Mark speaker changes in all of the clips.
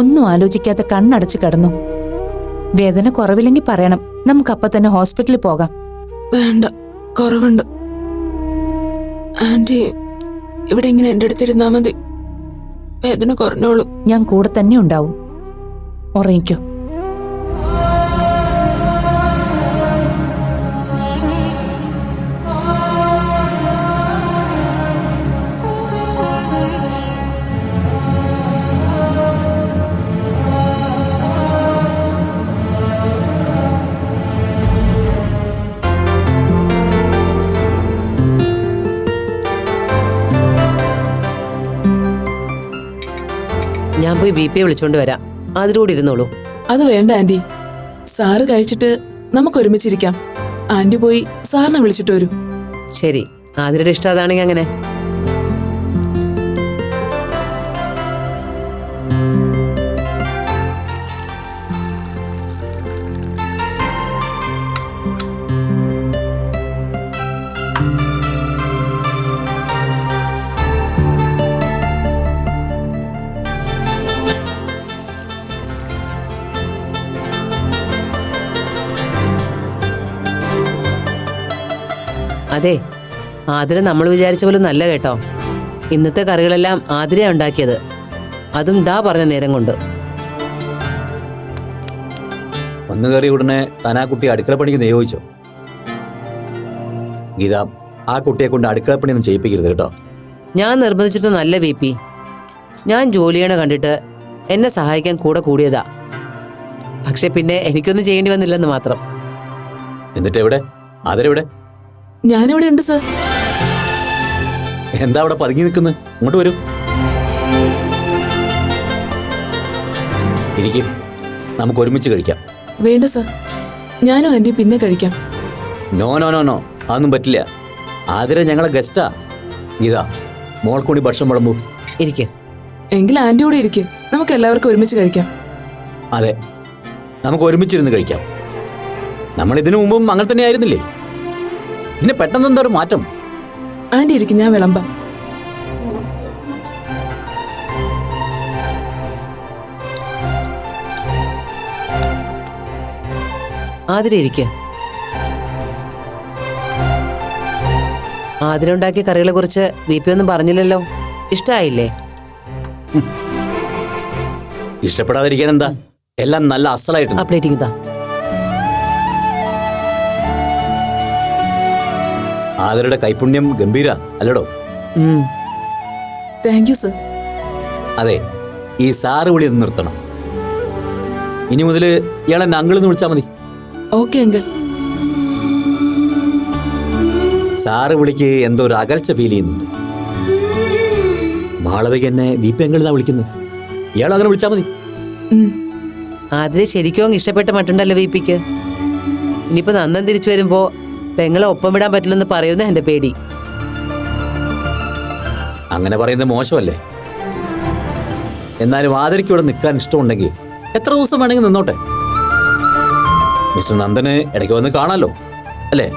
Speaker 1: ഒന്നും ആലോചിക്കാതെ കണ്ണടച്ച് കിടന്നു. വേദന കുറവില്ലെങ്കിൽ പറയണം, നമുക്കപ്പം തന്നെ ഹോസ്പിറ്റലിൽ പോകാം.
Speaker 2: വേണ്ട, കുറവുണ്ട്. ആന്റി ഇവിടെ ഇങ്ങനെ എന്റെ അടുത്തിരുന്നാ മതി, വേദന കുറഞ്ഞോളും.
Speaker 1: ഞാൻ കൂടെ തന്നെ ഉണ്ടാവും. ഉറങ്ങിക്കോ.
Speaker 3: ഞാൻ പോയി BP വിളിച്ചോണ്ട് വരാം. അതിലൂടെ ഇരുന്നോളൂ.
Speaker 2: അത് വേണ്ട ആന്റി, സാറ് കഴിച്ചിട്ട് നമുക്ക് ഒരുമിച്ചിരിക്കാം. ആന്റി പോയി സാറിനെ വിളിച്ചിട്ട് വരൂ.
Speaker 3: ശരി, ആതിരയുടെ ഇഷ്ടം അതാണെങ്കിൽ അങ്ങനെ. അതെ, ആതിര നമ്മൾ വിചാരിച്ച പോലും നല്ല കേട്ടോ. ഇന്നത്തെ കറികളെല്ലാം ആതിരയാ ഉണ്ടാക്കിയത്, അതും ദാ പറഞ്ഞ നേരം കൊണ്ട്.
Speaker 4: വന്നു കയറി ഉടനെ താൻ ആ കുട്ടി അടുക്കളപ്പണിക്ക് നിയോഗിച്ചോ? ഗീത, ആ കുട്ടിയെ കൊണ്ട് അടുക്കളപ്പണിയൊന്നും ചെയ്യിപ്പിക്കരുത് കേട്ടോ.
Speaker 3: ഞാൻ നിർബന്ധിച്ചിട്ടൊന്നല്ല VP, ഞാൻ ജോലി ചെയ്യണ കണ്ടിട്ട് എന്നെ സഹായിക്കാൻ കൂടെ കൂടിയതാ. പക്ഷെ പിന്നെ എനിക്കൊന്നും ചെയ്യേണ്ടി വന്നില്ലെന്ന് മാത്രം.
Speaker 4: എന്നിട്ട് എവിടെ ആതിരെവിടെ?
Speaker 2: ഞാനിവിടെ ഉണ്ട് സർ.
Speaker 4: എന്താ അവിടെ പതുങ്ങി നിൽക്കുന്നത്? ഇങ്ങോട്ട് വരൂ, ഇരിക്കും. നമുക്ക് ഒരുമിച്ച് കഴിക്കാം.
Speaker 2: വേണ്ട സർ, ഞാനും ആന്റി പിന്നെ കഴിക്കാം.
Speaker 4: നോ നോ നോ നോ, അതൊന്നും പറ്റില്ല. ആതിര ഞങ്ങളെ ഗസ്റ്റാ. ഇതാ മോൾക്കൂടി ഭക്ഷണം വിളമ്പൂ.
Speaker 3: ഇരിക്കെ.
Speaker 2: എങ്കിൽ ആന്റി കൂടെ ഇരിക്കും, നമുക്ക് എല്ലാവർക്കും ഒരുമിച്ച് കഴിക്കാം.
Speaker 4: അതെ, നമുക്ക് ഒരുമിച്ചിരുന്ന് കഴിക്കാം. നമ്മൾ ഇതിനു മുമ്പും അങ്ങനെ തന്നെ ആയിരുന്നില്ലേ? പിന്നെ പെട്ടെന്ന് എന്താ ഒരു മാറ്റം?
Speaker 2: ആന്റി ഇരിക്കും, ഞാൻ വിളമ്പാം.
Speaker 3: ആതിര ഇരിക്കെ. ആതിര ഉണ്ടാക്കിയ കറികളെ കുറിച്ച് VP ഒന്നും പറഞ്ഞില്ലല്ലോ. ഇഷ്ടായില്ലേ?
Speaker 4: ഇഷ്ടപ്പെടാതിരിക്കാൻ എന്താ, എല്ലാം നല്ല അസലായിട്ട്.
Speaker 3: ആ പ്ലേറ്റിംഗ് താ.
Speaker 4: ആതിരയുടെ കൈപുണ്യം ഗംഭീര അല്ലടോ?
Speaker 2: Thank you sir.
Speaker 4: അതെ, ഈ സാറ് വിളി ഒന്ന് നിർത്തണം. ഇനി മുതൽ ഇയാളെ അങ്കിളെന്ന് വിളിച്ചാൽ മതി.
Speaker 2: Okay uncle.
Speaker 4: സാറ് വിളിക്ക് എന്തോ ഒരു അകൽച്ച ഫീൽ ചെയ്യുന്നുണ്ട്. മാളവിക എന്നെ VP അങ്കിളെന്നാ വിളിക്കുന്നത്. ഇയാൾ അങ്ങനെ വിളിച്ചാൽ മതി.
Speaker 3: ആതിര ശരിക്കും ഇഷ്ടപ്പെട്ട മട്ടുണ്ടല്ലോ VPക്ക്. ഇനിയിപ്പോ നന്ദൻ തിരിച്ചു വരുമ്പോ പെങ്ങളെ ഒപ്പം വിടാൻ പറ്റില്ലെന്ന് പറയുന്ന എന്റെ പേടി.
Speaker 4: അങ്ങനെ പറയുന്നത് മോശമല്ലേ? എന്നാലും ആതിരയ്ക്ക് ഇവിടെ നിൽക്കാൻ ഇഷ്ടമുണ്ടെങ്കിൽ എത്ര ദിവസം വേണമെങ്കിൽ നിന്നോട്ടെ. മിസ്റ്റർ നന്ദന് ഇടയ്ക്ക് വന്ന് കാണാലോ, അല്ലേ?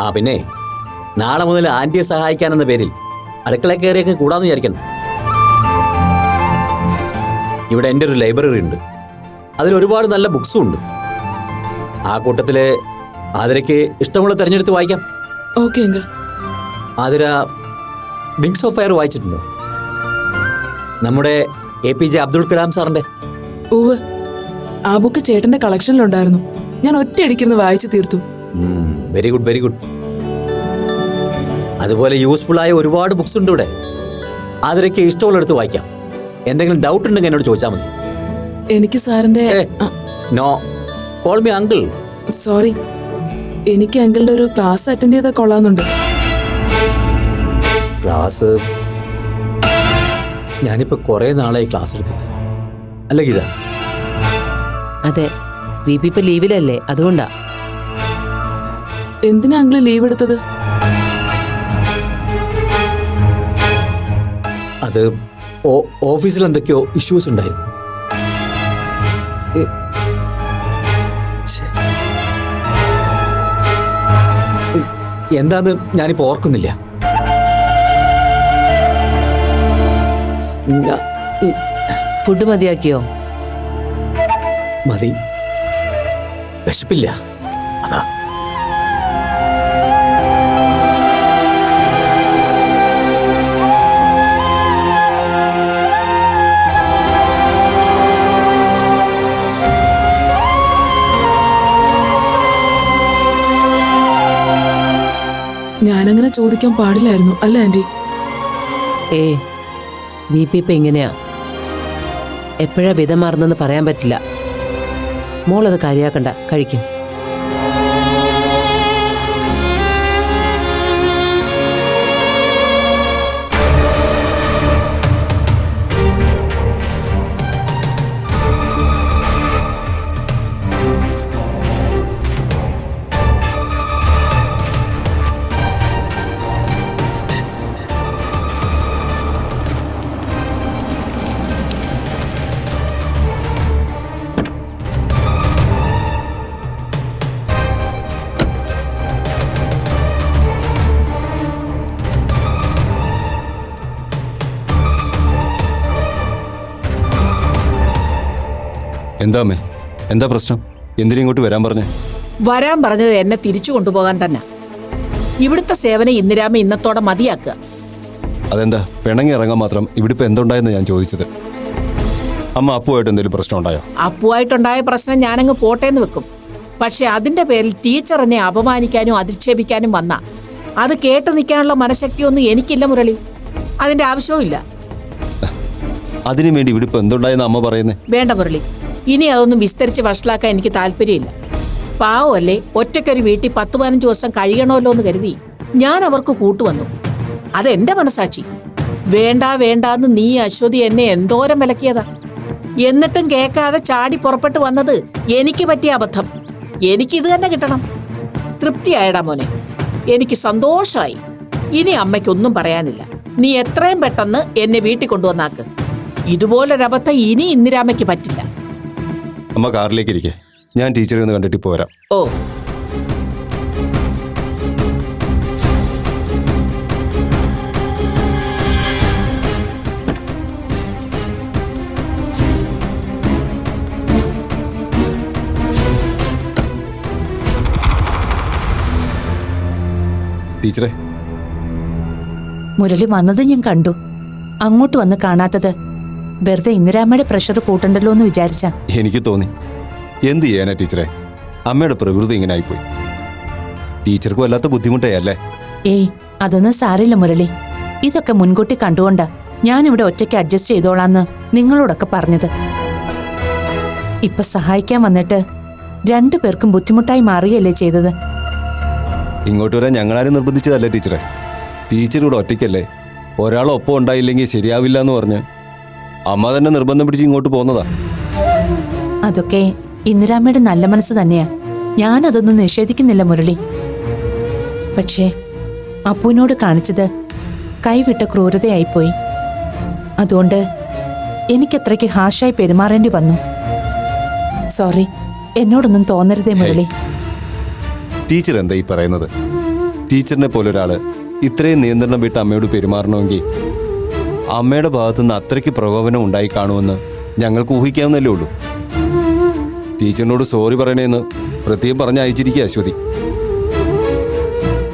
Speaker 4: ആ പിന്നെ നാളെ മുതൽ ആന്റിയെ സഹായിക്കാനെന്ന പേരിൽ അടുക്കള കയറിയൊക്കെ കൂടാന്ന് വിചാരിക്കണ്ട. ഇവിടെ എൻ്റെ ഒരു ലൈബ്രറി ഉണ്ട്, അതിൽ ഒരുപാട് നല്ല ബുക്സും ഉണ്ട്. ആ കൂട്ടത്തില് ആതിരയ്ക്ക് ഇഷ്ടമുള്ള തിരഞ്ഞെടുത്ത് വായിക്കാം.
Speaker 2: Okay uncle.
Speaker 4: Athira wings of fire വായിച്ചിട്ടുണ്ടോ? നമ്മുടെ APJ അബ്ദുൾ കലാം സാറിന്റെ.
Speaker 2: ഉവ്, ആ ബുക്ക് ചേട്ടന്റെ കളക്ഷനിലുണ്ടായിരുന്നു. ഞാൻ ഒറ്റയടിക്കിരുന്ന് വായിച്ചു തീർത്തു.
Speaker 4: Very good, very good. അതുപോലെ യൂസ്ഫുൾ ആയ ഒരുപാട് ബുക്സ് ഉണ്ട് ഇവിടെ. ആതിരയ്ക്ക് ഇഷ്ടമുള്ളടുത്ത് വായിക്കാം. എന്തെങ്കിലും ഡൗട്ട് ഉണ്ടെങ്കിൽ എന്നോട് ചോദിച്ചാൽ മതി.
Speaker 2: എനിക്ക് സാറിന്റെ
Speaker 4: നോ, കോൾ മീ അങ്കിൾ.
Speaker 2: സോറി, എനിക്ക് അങ്കിളുടെ ഒരു ക്ലാസ് അറ്റൻഡ് ചെയ്താൽ കൊള്ളാന്നുണ്ട്.
Speaker 4: ക്ലാസ്? ഞാനിപ്പോ കുറെ നാളായി ക്ലാസ് എടുത്തിട്ട്. അല്ല ഗീത?
Speaker 3: അതെ, VP ഇപ്പൊ ലീവിലല്ലേ, അതുകൊണ്ടാ.
Speaker 2: എന്തിനാ അങ്കിള് ലീവ് എടുത്തത്?
Speaker 4: അത് ഓഫീസിൽ എന്തൊക്കെയോ ഇഷ്യൂസ് ഉണ്ടായിരുന്നു. എന്താന്ന് ഞാനിപ്പോ ഓർക്കുന്നില്ല.
Speaker 3: ഫുഡ് മതിയാക്കിയോ?
Speaker 4: മതി, വിശപ്പില്ല അതാ.
Speaker 2: ഞാനങ്ങനെ ചോദിക്കാൻ പാടില്ലായിരുന്നു അല്ലേ ആന്റി?
Speaker 3: BP ഇപ്പൊ ഇങ്ങനെയാ, എപ്പോഴാ വിധം മാറുന്നെന്ന് പറയാൻ പറ്റില്ല. മോളത് കാര്യാക്കണ്ട, കഴിക്കും.
Speaker 5: എന്താ അമ്മേ, എന്താ പ്രശ്നം? എന്തിനും ഇങ്ങോട്ട് വരാൻ പറഞ്ഞേ?
Speaker 6: വരാൻ പറഞ്ഞത് എന്നെ തിരിച്ചു കൊണ്ടുപോകാൻ തന്നെ. ഇവിടുത്തെ സേവനം ഇന്ദിരാമ ഇന്നത്തോടെ മതിയാക്കുക.
Speaker 5: അതെന്താ പിണങ്ങി ഇറങ്ങാൻ മാത്രം ഇവിടെ ഇപ്പൊ എന്തുണ്ടായെന്ന് ഞാൻ ചോദിച്ചത്. അമ്മ അപ്പുമായിട്ട് എന്തെങ്കിലും പ്രശ്നം ഉണ്ടായോ?
Speaker 6: അപ്പുവായിട്ടുണ്ടായ പ്രശ്നം ഞാനങ്ങ് പോട്ടേന്ന് വെക്കും. പക്ഷെ അതിന്റെ പേരിൽ ടീച്ചർ എന്നെ അപമാനിക്കാനും അധിക്ഷേപിക്കാനും വന്ന അത് കേട്ടു നിൽക്കാനുള്ള മനഃശക്തിയൊന്നും എനിക്കില്ല മുരളി. അതിന്റെ ആവശ്യവും ഇല്ല.
Speaker 5: അതിനു വേണ്ടി ഇവിടെ ഇപ്പൊ എന്തുണ്ടായെന്ന് അമ്മ പറയുന്നേ?
Speaker 6: വേണ്ട മുരളി, ഇനി അതൊന്നും വിസ്തരിച്ച് വഷളാക്കാൻ എനിക്ക് താല്പര്യമില്ല. പാവമല്ലേ, ഒറ്റയ്ക്കൊരു വീട്ടിൽ 10-15 ദിവസം കഴിയണമല്ലോ എന്ന് കരുതി ഞാൻ അവർക്ക് കൂട്ടുവന്നു. അതെന്റെ മനസാക്ഷി. വേണ്ട വേണ്ടാന്ന് നീ അശ്വതി എന്നെ എന്തോരം വിലക്കിയതാ. എന്നിട്ടും കേൾക്കാതെ ചാടി പുറപ്പെട്ടു വന്നത് എനിക്ക് പറ്റിയ അബദ്ധം. എനിക്കിത് തന്നെ കിട്ടണം. തൃപ്തിയായടാ മോനെ, എനിക്ക് സന്തോഷമായി. ഇനി അമ്മയ്ക്കൊന്നും പറയാനില്ല. നീ എത്രയും പെട്ടെന്ന് എന്നെ വീട്ടിൽ കൊണ്ടുവന്നാക്ക്. ഇതുപോലൊരബദ്ധം ഇനി ഇന്ദിരാമയ്ക്ക് പറ്റില്ല.
Speaker 5: അമ്മ കാറിലേക്ക് ഇരിക്കേ, ഞാൻ ടീച്ചറെ ഒന്ന് കണ്ടിട്ട് ഇപ്പോൾ വരാം.
Speaker 6: ഓ,
Speaker 5: ടീച്ചറെ,
Speaker 1: മുരളി വന്നത് ഞാൻ കണ്ടു. അങ്ങോട്ട് വന്ന് കാണാത്തത് വെറുതെ ഇന്ദിരാമ്മയുടെ പ്രഷർ കൂട്ടണ്ടല്ലോ എന്ന് വിചാരിച്ച.
Speaker 5: എനിക്ക് തോന്നി. എന്ത് ചെയ്യാനാ ടീച്ചറെ, അമ്മയുടെ പ്രകൃതി ഇങ്ങനെ ആയിപ്പോയി. ടീച്ചർക്ക് വല്ലാത്ത ബുദ്ധിമുട്ടായല്ലേ?
Speaker 1: ഏയ്, അതൊന്നും സാരില്ല മുരളി. ഇതൊക്കെ മുൻകൂട്ടി കണ്ടുകൊണ്ടാ ഞാനിവിടെ ഒറ്റയ്ക്ക് അഡ്ജസ്റ്റ് ചെയ്തോളാന്ന് നിങ്ങളോടൊക്കെ പറഞ്ഞത്. ഇപ്പൊ സഹായിക്കാൻ വന്നിട്ട് രണ്ടുപേർക്കും ബുദ്ധിമുട്ടായി മാറുകയല്ലേ ചെയ്തത്.
Speaker 5: ഇങ്ങോട്ട് വരാൻ ഞങ്ങളാരും നിർബന്ധിച്ചതല്ലേ ടീച്ചറെ. ടീച്ചർ ഇവിടെ ഒറ്റയ്ക്കല്ലേ, ഒരാളൊപ്പം ഉണ്ടായില്ലെങ്കിൽ ശരിയാവില്ല എന്ന് പറഞ്ഞ് അമ്മ തന്നെ നിർബന്ധം പിടിച്ച് ഇങ്ങോട്ട് പോകുന്നതാ.
Speaker 1: അതൊക്കെ ഇന്ദിരാമ്മയുടെ നല്ല മനസ്സ് തന്നെയാ, ഞാനതൊന്നും നിഷേധിക്കുന്നില്ല മുരളി. പക്ഷേ അപ്പുവിനോട് കാണിച്ചത് കൈവിട്ട ക്രൂരതയായിപ്പോയി. അതുകൊണ്ട് എനിക്കത്രയ്ക്ക് ഹാഷായി പെരുമാറേണ്ടി വന്നു. സോറി, എന്നോടൊന്നും തോന്നരുതേ മുരളി.
Speaker 5: ടീച്ചർ എന്താ ഈ പറയുന്നത്? ടീച്ചറിനെ പോലെ ഒരാള് ഇത്രയും നിയന്ത്രണം വിട്ട് അമ്മയോട് പെരുമാറണമെങ്കിൽ അമ്മയുടെ ഭാഗത്തുനിന്ന് അത്രയ്ക്ക് പ്രകോപനം ഉണ്ടായി കാണുമെന്ന് ഞങ്ങൾക്ക് ഊഹിക്കാവുന്നല്ലേ ഉള്ളൂ. ടീച്ചറിനോട് സോറി പറയണേന്ന് പ്രത്യേകം പറഞ്ഞ് അയച്ചിരിക്കുക അശ്വതി.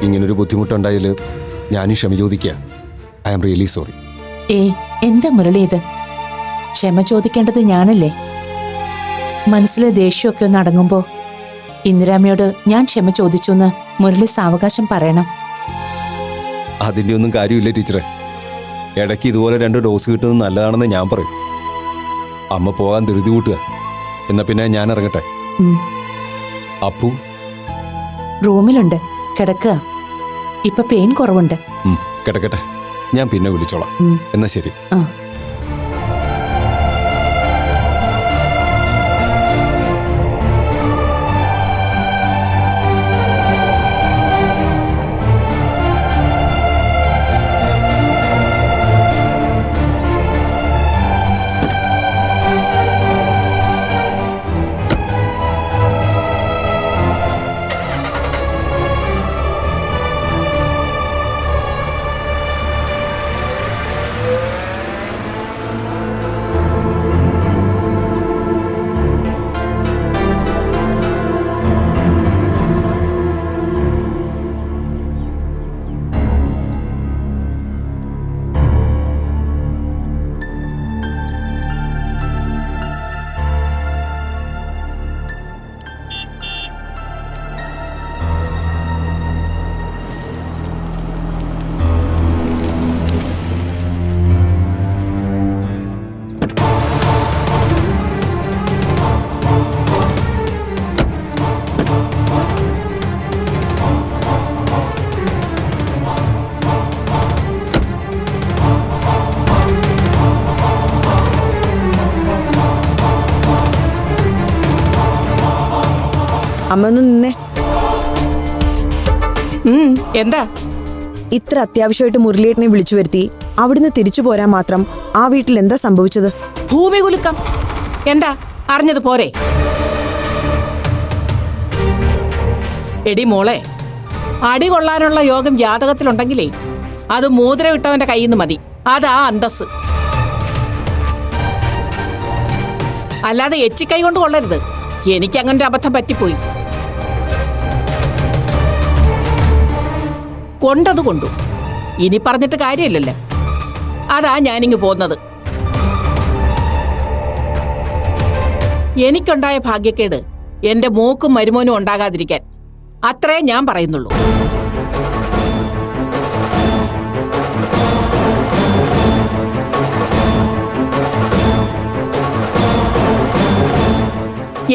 Speaker 5: ഇങ്ങനൊരു ബുദ്ധിമുട്ടുണ്ടായാൽ ഞാനും ക്ഷമ ചോദിക്കുക. I am really sorry.
Speaker 1: എന്താ മുരളി ഇത്? ക്ഷമ ചോദിക്കേണ്ടത് ഞാനല്ലേ? മനസ്സിലെ ദേഷ്യമൊക്കെ ഒന്ന് അടങ്ങുമ്പോ ഇന്ദിരാമ്മയോട് ഞാൻ ക്ഷമ ചോദിച്ചു എന്ന് മുരളി സാവകാശം പറയണം.
Speaker 5: അതിൻ്റെ ഒന്നും കാര്യമില്ല ടീച്ചറെ. ഇടയ്ക്ക് ഇതുപോലെ 2 ഡോസ് കിട്ടുന്നത് നല്ലതാണെന്ന് ഞാൻ പറയും. അമ്മ പോകാൻ ധൃതി കൂട്ടുക. എന്നാ പിന്നെ ഞാൻ ഇറങ്ങട്ടെ. അപ്പു
Speaker 1: റൂമിലുണ്ട്, കിടക്കുക. ഇപ്പൊ പെയിൻ കുറവുണ്ട്.
Speaker 5: കിടക്കട്ടെ, ഞാൻ പിന്നെ വിളിച്ചോളാം. എന്നാ ശരി.
Speaker 1: ആ,
Speaker 7: അമ്മ ഒന്ന് നിന്നേ.
Speaker 6: എന്താ?
Speaker 7: ഇത്ര അത്യാവശ്യമായിട്ട് മുരളിയേട്ടനെ വിളിച്ചു വരുത്തി അവിടുന്ന് തിരിച്ചു പോരാൻ മാത്രം ആ വീട്ടിൽ എന്താ സംഭവിച്ചത്?
Speaker 6: ഭൂമി കുലുക്കം. എന്താ അറിഞ്ഞത് പോരെ? എടി മോളെ, അടി കൊള്ളാനുള്ള യോഗം ജാതകത്തിലുണ്ടെങ്കിലേ അത് മോതിരവിട്ടവന്റെ കയ്യിൽ നിന്ന് മതി. അതാ അന്തസ്. അല്ലാതെ എച്ചിക്കൈ കൊണ്ട് കൊള്ളരുത്. എനിക്കങ്ങനെ ഒരു അബദ്ധം പറ്റിപ്പോയി. കൊണ്ടത് കൊണ്ടു. ഇനി പറഞ്ഞിട്ട് കാര്യമില്ലല്ലോ. അതാ ഞാനിങ്ങ് പോന്നത്. എനിക്കുണ്ടായ ഭാഗ്യക്കേട് എന്റെ മോക്കും മരുമോനും ഉണ്ടാകാതിരിക്കാൻ. അത്രേ ഞാൻ പറയുന്നുള്ളൂ.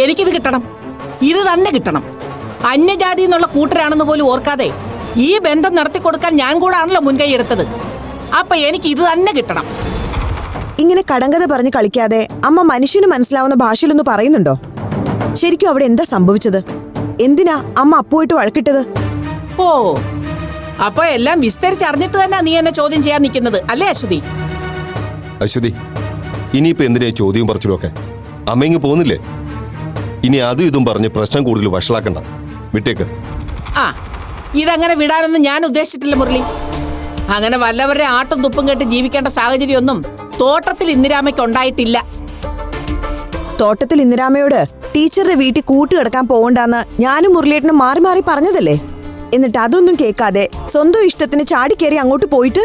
Speaker 6: എനിക്കിത് കിട്ടണം. ഇത് തന്നെ കിട്ടണം. അന്യജാതി എന്നുള്ള കൂട്ടരാണെന്ന് പോലും ഓർക്കാതെ ഈ ബന്ധം നടത്തിക്കൊടുക്കാൻ ഞാൻ കൂടാണല്ലോ മുൻകൈ എടുത്തത്. അപ്പൊ എനിക്ക് ഇത് തന്നെ കിട്ടണം.
Speaker 7: ഇങ്ങനെ കടങ്കഥ പറഞ്ഞ് കളിക്കാതെ അമ്മ മനുഷ്യന് മനസ്സിലാവുന്ന ഭാഷയിലൊന്ന് പറയുന്നുണ്ടോ? ശരിക്കും അവിടെ എന്താ സംഭവിച്ചത്? എന്തിനാ അമ്മ അപ്പുമായിട്ട് വഴക്കിട്ടത്?
Speaker 6: ഓ, അപ്പൊ എല്ലാം വിസ്തരിച്ചറിഞ്ഞിട്ട് തന്നെ നീ എന്നെ ചോദ്യം ചെയ്യാൻ നിൽക്കുന്നത് അല്ലേ അശ്വതി?
Speaker 5: അശ്വതി, ഇനിയിപ്പോ എന്തിനാ ചോദ്യം പറിച്ചിലൊക്കെ? അമ്മ ഇങ്ങ് പോകുന്നില്ലേ? ഇനി അതും ഇതും പറഞ്ഞ് പ്രശ്നം കൂടുതൽ വഷളാക്കണ്ട. വിട്ടേക്ക്.
Speaker 6: ആ, ഇതങ്ങനെ വിടാനൊന്നും ഞാൻ ഉദ്ദേശിച്ചിട്ടില്ല മുരളി. അങ്ങനെ വല്ലവരുടെ ആട്ടും തുപ്പും കേട്ട് ജീവിക്കേണ്ട സാഹചര്യമൊന്നും തോട്ടത്തിൽ ഇന്ദിരാമയ്ക്ക് ഉണ്ടായിട്ടില്ല.
Speaker 7: തോട്ടത്തിൽ ഇന്ദിരാമയോട് ടീച്ചറുടെ വീട്ടിൽ കൂട്ടുകിടക്കാൻ പോകണ്ടെന്ന് ഞാനും മുരളിയേട്ടനും മാറി മാറി പറഞ്ഞതല്ലേ? എന്നിട്ട് അതൊന്നും കേൾക്കാതെ സ്വന്തം ഇഷ്ടത്തിന് ചാടിക്കേറി അങ്ങോട്ട് പോയിട്ട്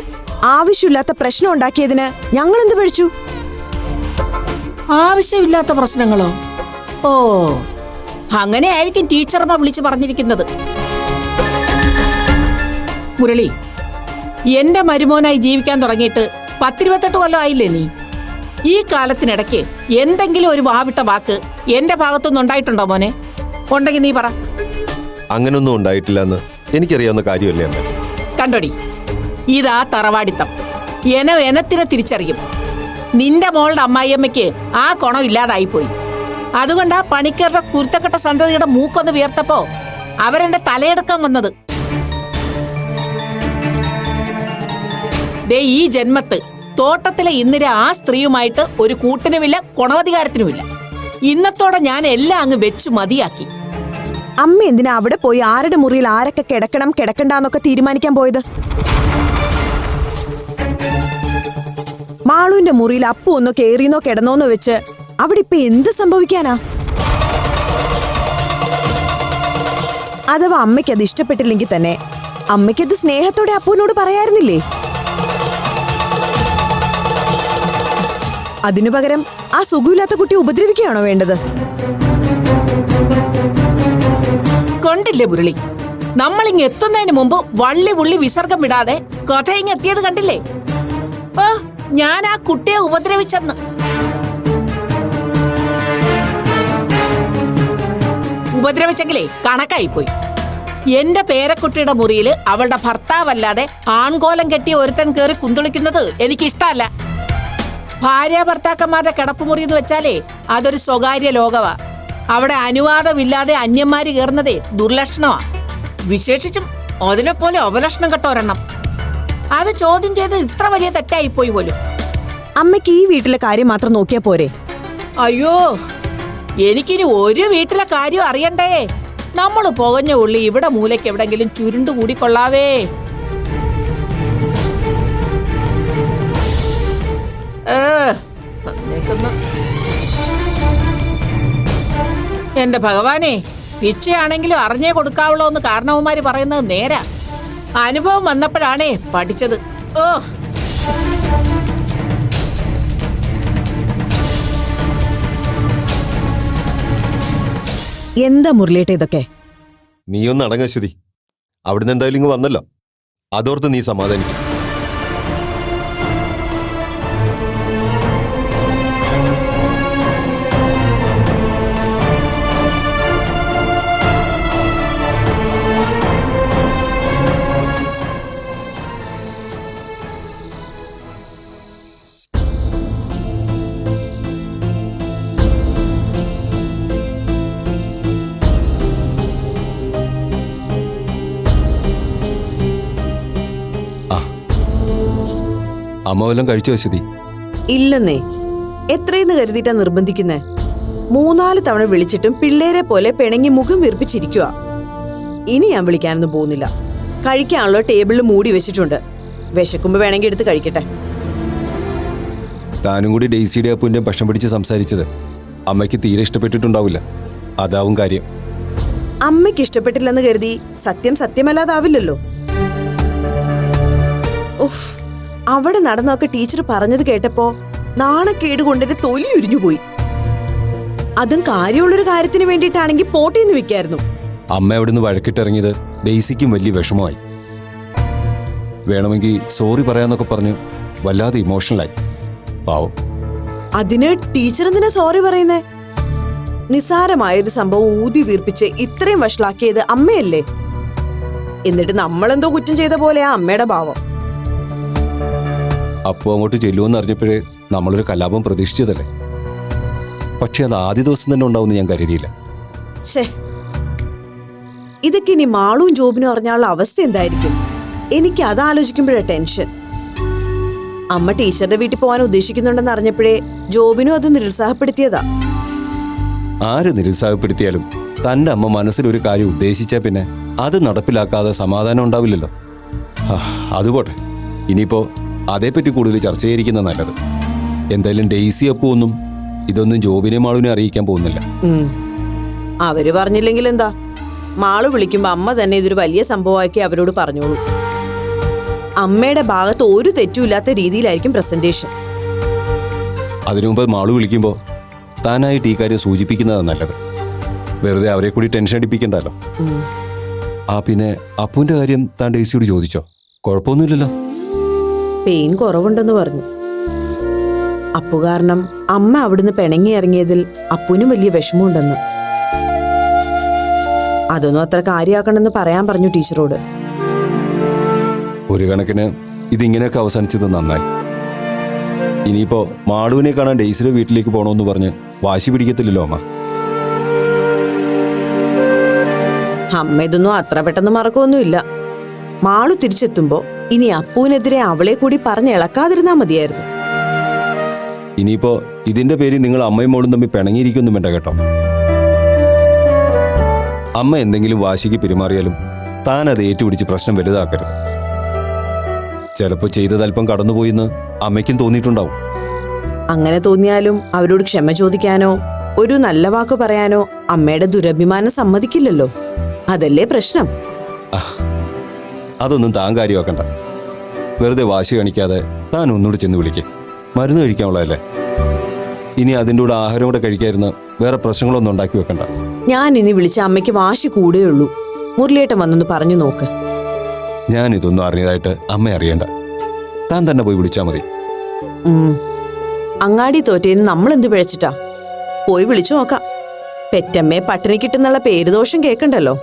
Speaker 7: ആവശ്യമില്ലാത്ത പ്രശ്നം ഉണ്ടാക്കിയതിന് ഞങ്ങൾ എന്ത് പഴിച്ചു?
Speaker 6: ആവശ്യമില്ലാത്ത പ്രശ്നങ്ങളോ? ഓ, അങ്ങനെ ആയിരിക്കും ടീച്ചർമ്മ വിളിച്ചു പറഞ്ഞിരിക്കുന്നത്. മുരളി, എന്റെ മരുമോനായി ജീവിക്കാൻ തുടങ്ങിയിട്ട് 10-28 കൊല്ലം ആയില്ലേ നീ? ഈ കാലത്തിനിടയ്ക്ക് എന്തെങ്കിലും ഒരു വാവിട്ട വാക്ക് എന്റെ ഭാഗത്തുനിന്ന് ഉണ്ടായിട്ടുണ്ടോ മോനെ? ഉണ്ടെങ്കിൽ നീ പറ.
Speaker 5: അങ്ങനൊന്നും ഉണ്ടായിട്ടില്ലെന്ന് എനിക്കറിയാവുന്ന കാര്യമല്ലേ അമ്മ.
Speaker 6: കണ്ടോടി, ഇതാ തറവാടിത്തം. എനത്തിനെ തിരിച്ചറിയും. നിന്റെ മോളുടെ അമ്മായിയമ്മയ്ക്ക് ആ കുണം ഇല്ലാതായിപ്പോയി. അതുകൊണ്ടാ പണിക്കരുടെ കുരുത്തക്കെട്ട സന്തതിയുടെ മൂക്കൊന്ന് വിയർത്തപ്പോ അവരെന്റെ തലയെടുക്കാൻ വന്നത്. ദേ, ഈ ജന്മത്ത് തോട്ടത്തിലെ ഇന്ദിര ആ സ്ത്രീയുമായിട്ട് ഒരു കൂട്ടിനുമില്ല, ഗുണവധികാരത്തിനുമില്ല. ഇന്നത്തോടെ ഞാൻ എല്ലാം അങ്ങ് വെച്ചു മതിയാക്കി.
Speaker 7: അമ്മ എന്തിനാ അവിടെ പോയി ആരുടെ മുറിയിൽ ആരൊക്കെ കിടക്കണം കിടക്കണ്ടെന്നൊക്കെ തീരുമാനിക്കാൻ പോയത്? മാളുവിന്റെ മുറിയിൽ അപ്പു ഒന്നോ കേറിയെന്നോ കിടന്നോന്നോ വെച്ച് അവിടെ ഇപ്പൊ എന്ത് സംഭവിക്കാനാ? അഥവാ അമ്മയ്ക്കത് ഇഷ്ടപ്പെട്ടില്ലെങ്കിൽ തന്നെ അമ്മയ്ക്കത് സ്നേഹത്തോടെ അപ്പുവിനോട് പറയായിരുന്നില്ലേ? അതിനു പകരം ആ സുഖമില്ലാത്ത കുട്ടി ഉപദ്രവിക്കുകയാണോ വേണ്ടത്?
Speaker 6: കണ്ടില്ലേ മുരളി, നമ്മളിങ് എത്തുന്നതിന് മുമ്പ് വള്ളി പുള്ളി വിസർഗം വിടാതെ കഥ ഇങ് എത്തിയത് കണ്ടില്ലേ? ഓ, ഞാൻ ആ കുട്ടിയെ ഉപദ്രവിച്ചെന്ന്. ഉപദ്രവിച്ചെങ്കിലേ കണക്കായിപ്പോയി. എന്റെ പേരക്കുട്ടിയുടെ മുറിയിൽ അവളുടെ ഭർത്താവല്ലാതെ ആൺകോലം കെട്ടിയ ഒരുത്തൻ കയറി കുന്തുളിക്കുന്നത് എനിക്കിഷ്ടമല്ല. ഭാര്യ ഭർത്താക്കന്മാരുടെ കിടപ്പുമുറി എന്ന് വെച്ചാലേ അതൊരു സ്വകാര്യ ലോകവാ. അവിടെ അനുവാദമില്ലാതെ അന്യന്മാര് കയറുന്നതേ ദുർലക്ഷണമാ. വിശേഷിച്ചും അതിനെപ്പോലെ അപലക്ഷണം കെട്ട ഒരെണ്ണം. അത് ചോദ്യം ചെയ്ത് ഇത്ര വലിയ തെറ്റായിപ്പോയി പോലും.
Speaker 7: അമ്മയ്ക്ക് ഈ വീട്ടിലെ കാര്യം മാത്രം നോക്കിയാ പോരെ?
Speaker 6: അയ്യോ, എനിക്കിനി ഒരു വീട്ടിലെ കാര്യം അറിയണ്ടേ. നമ്മൾ പുകഞ്ഞ ഉള്ളി ഇവിടെ മൂലയ്ക്ക് എവിടെങ്കിലും ചുരുണ്ടുകൂടിക്കൊള്ളാവേ. എന്റെ ഭഗവാനെ, പിച്ചയാണെങ്കിലും അറിഞ്ഞേ കൊടുക്കാവുള്ളൂ എന്ന് കാരണവന്മാര് പറയുന്നത് നേരാ. അനുഭവം വന്നപ്പോഴാണേ പഠിച്ചത്. ഓ,
Speaker 7: എന്താ മുരളിയേട്ട ഇതൊക്കെ?
Speaker 5: നീ ഒന്ന് അടങ്ങ അശ്വതി. അവിടുന്ന് എന്തായാലും ഇങ്ങ് വന്നല്ലോ, അതോർത്ത് നീ സമാധാനിക്കും. അമ്മ വല്ലതും കഴിച്ചു അശ്വതി?
Speaker 7: ഇല്ലെന്നേ. എത്രയെന്ന് കരുതിയിട്ടാ നിർബന്ധിക്കുന്നേ? 3-4 തവണ വിളിച്ചിട്ടും പിള്ളേരെ പോലെ പിണങ്ങി മുഖം വീർപ്പിച്ചിരിക്കുക. ഇനി ഞാൻ വിളിക്കാനൊന്നും പോകുന്നില്ല. കഴിക്കാനുള്ള ടേബിളിൽ മൂടി വെച്ചിട്ടുണ്ട്. വിശക്കുമ്പോ വേണമെങ്കിൽ എടുത്ത് കഴിക്കട്ടെ.
Speaker 5: താനും കൂടി ഡെയ്സിയുടെ അപ്പൂൻ്റെ ഭക്ഷണം പിടിച്ച് സംസാരിച്ചത് അമ്മയ്ക്ക് തീരെ ഇഷ്ടപ്പെട്ടിട്ടുണ്ടാവില്ല. അതാവും കാര്യം.
Speaker 7: അമ്മയ്ക്ക് ഇഷ്ടപ്പെട്ടില്ലെന്ന് കരുതി സത്യം സത്യമല്ലാതാവില്ലല്ലോ. ഉഫ്, അവിടെ നടന്നൊക്കെ ടീച്ചർ പറഞ്ഞത് കേട്ടപ്പോ നാണക്കേട് കൊണ്ടെന്റെ തൊലി ഉരിഞ്ഞുപോയി. അതും കാര്യമുള്ളൊരു കാര്യത്തിന് വേണ്ടിയിട്ടാണെങ്കിൽ പോട്ടേന്ന് വെക്കായിരുന്നു.
Speaker 5: അമ്മ അവിടുന്ന് വഴക്കിട്ടിറങ്ങിയത് ഡെയ്സിക്കും വലിയ വിഷമമായി. വേണമെങ്കിൽ സോറി പറയാന്നൊക്കെ പറഞ്ഞ് വല്ലാതെ ഇമോഷണലായി. പാവം.
Speaker 7: അതിന് ടീച്ചർ എന്തിനാ സോറി പറയുന്നേ? നിസാരമായൊരു സംഭവം ഊതി വീർപ്പിച്ച് ഇത്രയും വഷളാക്കിയത് അമ്മയല്ലേ? എന്നിട്ട് നമ്മളെന്തോ കുറ്റം ചെയ്ത പോലെയാ അമ്മയുടെ ഭാവം.
Speaker 5: അപ്പു അങ്ങോട്ട് ചെല്ലുമെന്ന് അറിഞ്ഞപ്പോഴേ നമ്മളൊരു കലാപം പ്രതീക്ഷിച്ചതല്ലേ. പക്ഷെ അത് ആദ്യ ദിവസം തന്നെ ഉണ്ടാവുമെന്ന് ഞാൻ കരുതിയില്ല.
Speaker 7: ഛേ, ഇതൊക്കെ ഇനി മാളും ജോബിനും അറിഞ്ഞാലുള്ള അവസ്ഥ എന്തായിരിക്കും? എനിക്ക് അതാലോചിക്കുമ്പോഴാ ടെൻഷൻ. അമ്മ ടീച്ചറുടെ വീട്ടിൽ പോകാൻ ഉദ്ദേശിക്കുന്നുണ്ടെന്ന് അറിഞ്ഞപ്പോഴേ ജോബിനും അത് നിരുത്സാഹപ്പെടുത്തിയതാ.
Speaker 5: ആര് നിരുത്സാഹപ്പെടുത്തിയാലും തൻ്റെ അമ്മ മനസ്സിലൊരു കാര്യം ഉദ്ദേശിച്ചാൽ പിന്നെ അത് നടപ്പിലാക്കാതെ സമാധാനം ഉണ്ടാവില്ലല്ലോ. അതുപോട്ടെ, ഇനിയിപ്പോ അതേപ്പറ്റി കൂടുതൽ ചർച്ച ചെയ്തിരിക്കുന്ന നല്ലത്. എന്തായാലും ഡെയ്സി അപ്പു ഒന്നും ഇതൊന്നും ജോബിനെ മാളുവിനെ അറിയിക്കാൻ പോകുന്നില്ല.
Speaker 7: അവര് പറഞ്ഞില്ലെങ്കിൽ എന്താ? മാളു വിളിക്കുമ്പോ അമ്മ തന്നെ ഇതൊരു വലിയ സംഭവമാക്കി അവരോട് പറഞ്ഞോളൂ. അമ്മയുടെ ഭാഗത്ത് ഒരു തെറ്റുമില്ലാത്ത രീതിയിലായിരിക്കും പ്രസന്റേഷൻ.
Speaker 5: അതിനു മുമ്പ് മാളു വിളിക്കുമ്പോൾ താനായിട്ട് ഈ കാര്യം സൂചിപ്പിക്കുന്നതാണ് നല്ലത്. വെറുതെ അവരെ കൂടി ടെൻഷൻ അടിപ്പിക്കണ്ടല്ലോ. പിന്നെ അപ്പുവിന്റെ കാര്യം താൻ ഡെയ്സിയോട് ചോദിച്ചോ? കുഴപ്പമൊന്നുമില്ലല്ലോ.
Speaker 7: പെയിൻ കുറവുണ്ടെന്ന് പറഞ്ഞു. അപ്പു കാരണം അമ്മ അവിടുന്ന് പിണങ്ങി ഇറങ്ങിയതിൽ അപ്പുവിനും വലിയ വിഷമമുണ്ടെന്ന്. അതൊന്നും അത്ര കാര്യമാക്കണമെന്ന് പറയാൻ പറഞ്ഞു ടീച്ചറോട്.
Speaker 5: ഒരു കണക്കിന് ഇതിങ്ങനെയൊക്കെ അവസാനിച്ചത് നന്നായി. ഇനിയിപ്പോ മാളുവിനെ കാണാൻ ഡെയ്സിയുടെ വീട്ടിലേക്ക് പോകണമെന്ന് പറഞ്ഞ് വാശി പിടിക്കത്തില്ലല്ലോ അമ്മ.
Speaker 7: അമ്മ ഇതൊന്നും അത്ര പെട്ടെന്ന് മറക്കൊന്നുമില്ല. മാളു തിരിച്ചെത്തുമ്പോ ഇനി അപ്പുവിനെതിരെ അവളെ കൂടി പറഞ്ഞ് ഇളക്കാതിരുന്നാ മതിയായിരുന്നു.
Speaker 5: ഇനിയിപ്പോ ഇതിന്റെ പേരിൽ നിങ്ങൾ അമ്മയും മോളും തമ്മിൽ പിണങ്ങിയിരിക്കൊന്നും വേണ്ട കേട്ടോ. അമ്മ എന്തെങ്കിലും വാശിക്ക് പെരുമാറിയാലും താൻ അത് ഏറ്റുപിടിച്ച് പ്രശ്നം വലുതാക്കരുത്. ചിലപ്പോൾ ചെയ്തത് അല്പം കടന്നുപോയിന്ന് അമ്മയ്ക്കും തോന്നിയിട്ടുണ്ടാവും.
Speaker 7: അങ്ങനെ തോന്നിയാലും അവരോട് ക്ഷമ ചോദിക്കാനോ ഒരു നല്ല വാക്ക് പറയാനോ അമ്മയുടെ ദുരഭിമാനം സമ്മതിക്കില്ലല്ലോ. അതല്ലേ പ്രശ്നം.
Speaker 5: അതൊന്നും താൻ കാര്യമാക്കണ്ട. വെറുതെ വാശി കാണിക്കാതെ താൻ ഒന്നുകൂടി ചെന്ന് വിളിക്കേ. മരുന്ന് കഴിക്കാനുള്ളതല്ലേ. ഇനി അതിൻ്റെ കൂടെ ആഹാരം കൂടെ കഴിക്കാതിരുന്ന് വേറെ പ്രശ്നങ്ങളൊന്നും ഉണ്ടാക്കി വെക്കണ്ട.
Speaker 7: ഞാൻ ഇനി വിളിച്ച അമ്മയ്ക്ക് വാശി കൂടുകയുള്ളൂ. മുരളിയേട്ടൻ വന്നൊന്ന് പറഞ്ഞു നോക്ക്.
Speaker 5: ഞാൻ ഇതൊന്നും അറിഞ്ഞതായിട്ട് അമ്മ അറിയണ്ട. താൻ തന്നെ പോയി വിളിച്ചാൽ മതി.
Speaker 7: അങ്ങാടി തോറ്റേന്ന് നമ്മൾ എന്ത് പിഴച്ചിട്ടാ? പോയി വിളിച്ചു നോക്കാം. പെറ്റമ്മയെ പട്ടിണി കിട്ടുന്നുള്ള പേരുദോഷം കേൾക്കണ്ടല്ലോ.